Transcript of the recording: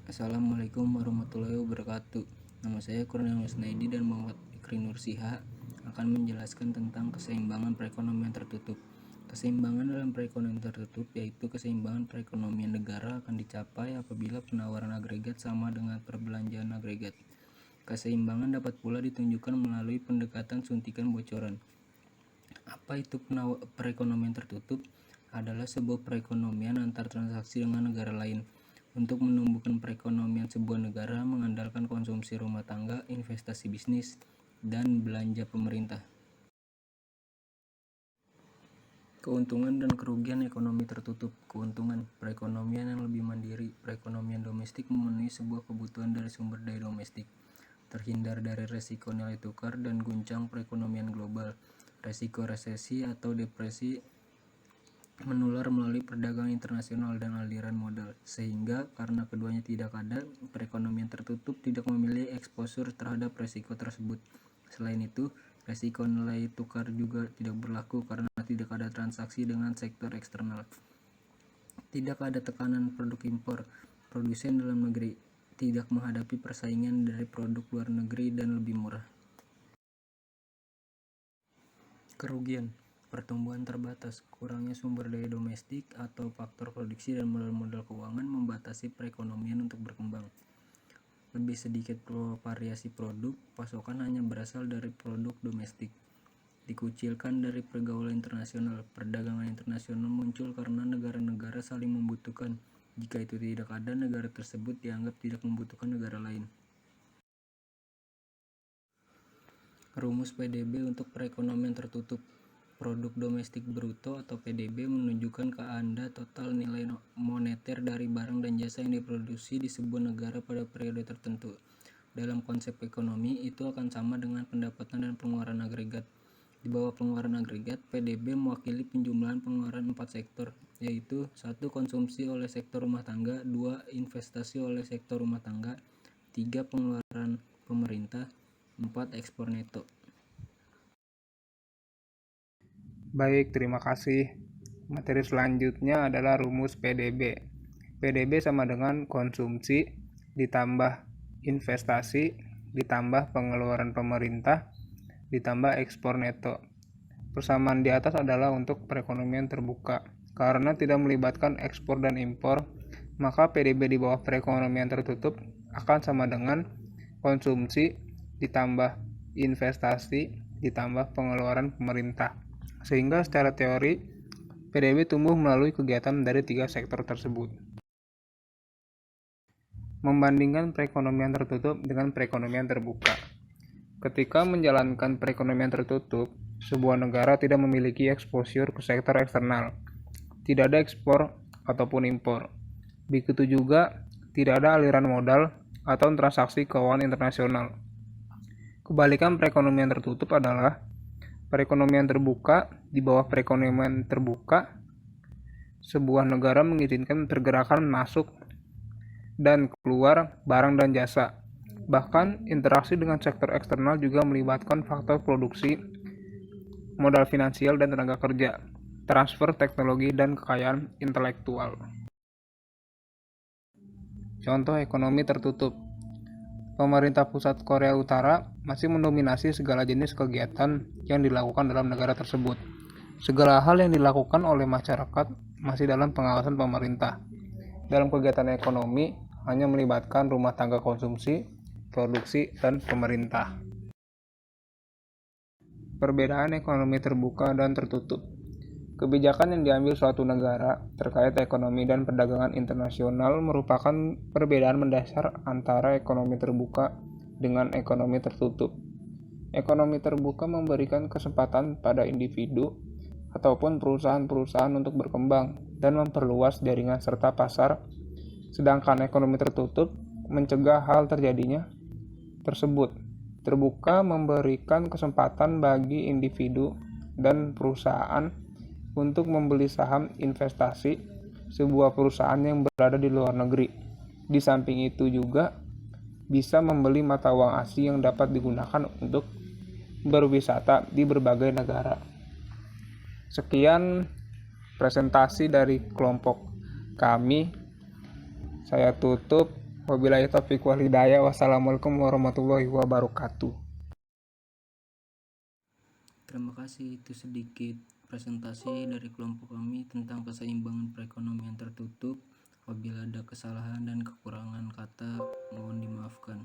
Assalamualaikum warahmatullahi wabarakatuh. Nama saya Kurniawan Wasnaidi dan Muhammad Fikri Nursiha akan menjelaskan tentang keseimbangan perekonomian tertutup. Keseimbangan dalam perekonomian tertutup yaitu keseimbangan perekonomian negara akan dicapai apabila penawaran agregat sama dengan perbelanjaan agregat. Keseimbangan dapat pula ditunjukkan melalui pendekatan suntikan bocoran. Apa itu perekonomian tertutup? Adalah sebuah perekonomian antar transaksi dengan negara lain. Untuk menumbuhkan perekonomian sebuah negara mengandalkan konsumsi rumah tangga, investasi bisnis, dan belanja pemerintah. Keuntungan dan kerugian ekonomi tertutup. Keuntungan, perekonomian yang lebih mandiri. Perekonomian domestik memenuhi sebuah kebutuhan dari sumber daya domestik. Terhindar dari resiko nilai tukar dan guncang perekonomian global. Resiko resesi atau depresi menular melalui perdagangan internasional dan aliran modal, sehingga karena keduanya tidak ada, perekonomian tertutup tidak memiliki exposure terhadap resiko tersebut. Selain itu, resiko nilai tukar juga tidak berlaku karena tidak ada transaksi dengan sektor eksternal. Tidak ada tekanan produk impor. Produsen dalam negeri tidak menghadapi persaingan dari produk luar negeri dan lebih murah. Kerugian, pertumbuhan terbatas, kurangnya sumber daya domestik atau faktor produksi dan modal-modal keuangan membatasi perekonomian untuk berkembang. Lebih sedikit variasi produk, pasokan hanya berasal dari produk domestik. Dikucilkan dari pergaulan internasional, perdagangan internasional muncul karena negara-negara saling membutuhkan. Jika itu tidak ada, negara tersebut dianggap tidak membutuhkan negara lain. Rumus PDB untuk perekonomian tertutup. Produk domestik bruto atau PDB menunjukkan keanda total nilai moneter dari barang dan jasa yang diproduksi di sebuah negara pada periode tertentu. Dalam konsep ekonomi, itu akan sama dengan pendapatan dan pengeluaran agregat. Di bawah pengeluaran agregat, PDB mewakili penjumlahan pengeluaran 4 sektor, yaitu 1. Konsumsi oleh sektor rumah tangga, 2. Investasi oleh sektor rumah tangga, 3. Pengeluaran pemerintah, 4. Ekspor neto. Baik, terima kasih. Materi selanjutnya adalah rumus PDB. PDB sama dengan konsumsi ditambah investasi ditambah pengeluaran pemerintah ditambah ekspor neto. Persamaan di atas adalah untuk perekonomian terbuka. Karena tidak melibatkan ekspor dan impor, maka PDB di bawah perekonomian tertutup akan sama dengan konsumsi ditambah investasi ditambah pengeluaran pemerintah. Sehingga secara teori, PDB tumbuh melalui kegiatan dari 3 sektor tersebut. Membandingkan perekonomian tertutup dengan perekonomian terbuka. Ketika menjalankan perekonomian tertutup, sebuah negara tidak memiliki exposure ke sektor eksternal. Tidak ada ekspor ataupun impor. Begitu juga tidak ada aliran modal atau transaksi keuangan internasional. Kebalikan perekonomian tertutup adalah perekonomian terbuka. Di bawah perekonomian terbuka, sebuah negara mengizinkan pergerakan masuk dan keluar barang dan jasa. Bahkan interaksi dengan sektor eksternal juga melibatkan faktor produksi, modal finansial dan tenaga kerja, transfer teknologi dan kekayaan intelektual. Contoh ekonomi tertutup. Pemerintah pusat Korea Utara masih mendominasi segala jenis kegiatan yang dilakukan dalam negara tersebut. Segala hal yang dilakukan oleh masyarakat masih dalam pengawasan pemerintah. Dalam kegiatan ekonomi hanya melibatkan rumah tangga konsumsi, produksi, dan pemerintah. Perbedaan ekonomi terbuka dan tertutup. Kebijakan yang diambil suatu negara terkait ekonomi dan perdagangan internasional merupakan perbedaan mendasar antara ekonomi terbuka dengan ekonomi tertutup. Ekonomi terbuka memberikan kesempatan pada individu ataupun perusahaan-perusahaan untuk berkembang dan memperluas jaringan serta pasar, sedangkan ekonomi tertutup mencegah hal terjadinya tersebut. Terbuka memberikan kesempatan bagi individu dan perusahaan untuk membeli saham investasi sebuah perusahaan yang berada di luar negeri. Di samping itu juga bisa membeli mata uang asing yang dapat digunakan untuk berwisata di berbagai negara. Sekian presentasi dari kelompok kami. Saya tutup. Wabillahi taufiq wal hidayah. Wassalamualaikum warahmatullahi wabarakatuh. Terima kasih, itu sedikit presentasi dari kelompok kami tentang keseimbangan perekonomian tertutup. Apabila ada kesalahan dan kekurangan kata, mohon dimaafkan.